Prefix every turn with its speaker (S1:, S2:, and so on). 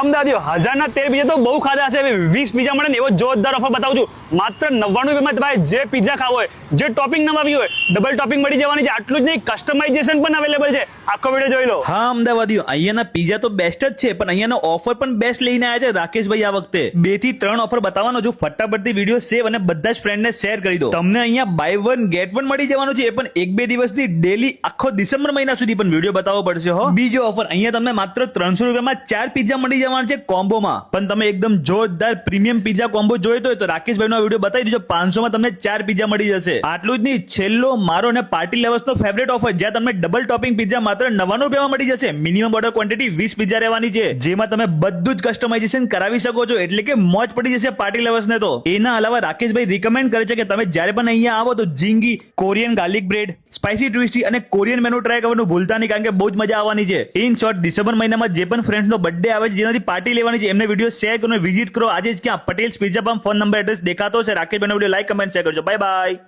S1: અમદાવાદીઓ 1013 pizza તો બહુ ખાધા છે. 20 પીઝા મળે ને એવો જોરદાર ઓફર બતાવું છું. માત્ર 99 રૂપિયામાં તમારે જે પીઝા ખાવો હોય, જે ટોપિંગ નવાવી હોય, ડબલ ટોપિંગ મળી જવાની છે. આટલું જ નહીં, કસ્ટમાઇઝેશન પણ અવેલેબલ છે. આખો વિડીયો જોઈ લો.
S2: હા અમદાવાદીઓ, અહીંયાના પીઝા તો બેસ્ટ જ છે, પણ અહીંયાનો ઓફર પણ બેસ્ટ લઈને આવ્યા છે રાકેશભાઈ આ વખતે. 2 થી 3 ઓફર બતાવવાનો છું. ફટાફટથી વિડીયો સેવ અને બધા જ ફ્રેન્ડને શેર કરી દો. તમને અહીંયા બાય 1 ગેટ 1 મળી જવાનું છે, એ પણ 1-2 દિવસથી ડેલી આખો ડિસેમ્બર મહિના સુધી પણ વિડીયો બતાવવો પડશે હો. બીજો ઓફર, અહીંયા તમને માત્ર 300 રૂપિયામાં 4 પીઝા મળી જવાના છે કોમ્બોમાં. પણ તમે એકદમ જોરદાર પ્રીમિયમ પીઝા કોમ્બો જોઈતો હોય તો રાકેશભાઈનો વિડીયો બતાવી દીધો. 500 માં તમને 4 પીઝા મળી જશે. આટલું જ નહીં, છેલ્લો મારો અને પાર્ટી લેવર્સનો ફેવરેટ ઓફર, જ્યાં તમને ડબલ ટોપિંગ પીઝા માત્ર 99 રૂપિયામાં મળી જશે. મિનિમમ ઓર્ડર ક્વોન્ટિટી 20 પીઝા રહેવાની છે, જેમાં તમે બધું જ કસ્ટમાઇઝેશન કરાવી શકો છો. એટલે કે મોજ પડી જશે પાર્ટી લેવર્સને. તો એના અલાવા રાકેશભાઈ રિકમેન્ડ કરે છે કે તમે જ્યારે પણ અહીંયા આવો તો ઝીંગી, કોરિયન ગાર્લિક બ્રેડ, સ્પાઇસી ટ્વિસ્ટી અને કોરિયન મેનુ ટ્રાય કરવાનું ભૂલતા નહીં, કારણ કે બહુ જ મજા આવવાની છે. ઇન શોર્ટ, ડિસેમ્બર મહિનામાં જે પણ ફ્રેન્ડ્સનો બર્થડે આવે છે, જેનાથી પાર્ટી લેવાની છે, એમને વિડીયો શેર કરો, વિઝિટ કરો આજે જ. ક્યાં? Patel's pizza pump. Phone number, address દેખાતો છે. રાકેશભાઈનો વિડીયો લાઈક, કમેન્ટ, શેર કરજો. Bye by.